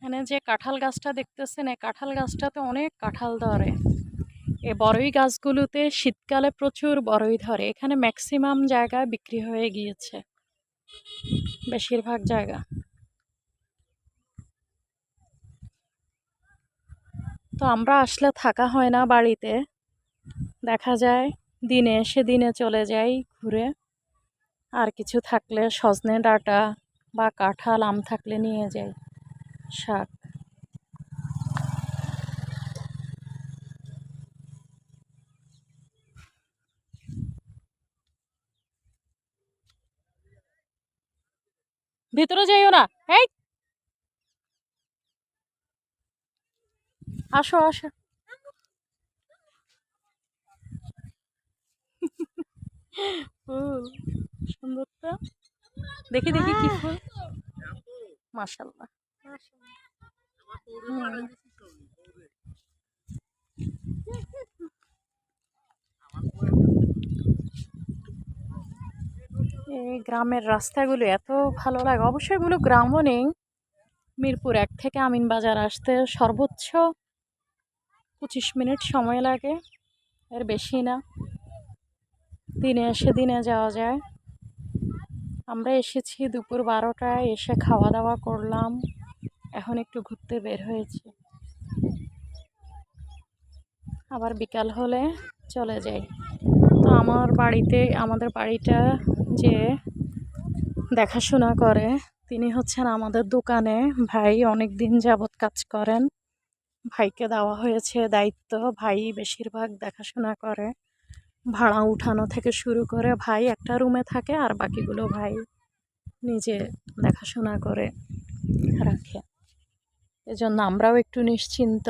এখানে যে কাঁঠাল গাছটা দেখতেছেন, এই কাঁঠাল গাছটাতে অনেক কাঁঠাল ধরে। এই বড়ই গাছগুলোতে শীতকালে প্রচুর বড়ই ধরে। এখানে ম্যাক্সিমাম জায়গায় বিক্রি হয়ে গিয়েছে, বেশিরভাগ জায়গা। তো আমরা আসলে থাকা হয় না বাড়িতে, দেখা যায় দিনে এসে দিনে চলে যাই ঘুরে। আর কিছু থাকলে সজনে ডাঁটা বা কাঁঠাল আম থাকলে নিয়ে যাই, শাক। ভিতরে যাইও না, এই আসো আসো। ফুল সুন্দর তো, দেখি দেখি কি ফুল, মাশাআল্লাহ। হুম। এই গ্রামের রাস্তাগুলো এত ভালো লাগে। অবশ্যই এগুলো গ্রামও নেই। মিরপুর ১ থেকে আমিনবাজার আসতে সর্বোচ্চ ২৫ মিনিট সময় লাগে, এর বেশি না। দিনে এসে দিনে যাওয়া যায়। আমরা এসেছি দুপুর ১২টায়, এসে খাওয়া দাওয়া করলাম, এখন একটু ঘুরতে বের হয়েছি। আবার বিকাল হলে চলে যাই। তো আমাদের বাড়িটা যে দেখাশোনা করে, তিনি হচ্ছেন আমাদের দোকানে ভাই, অনেক দিন যাবৎ কাজ করেন। ভাইকে দেওয়া হয়েছে দায়িত্ব, ভাই বেশিরভাগ দেখাশোনা করে। ভাড়া উঠানো থেকে শুরু করে ভাই একটা রুমে থাকে, আর বাকিগুলো ভাই নিজে দেখাশোনা করে রাখে। এজন্য আমরাও একটু নিশ্চিন্ত।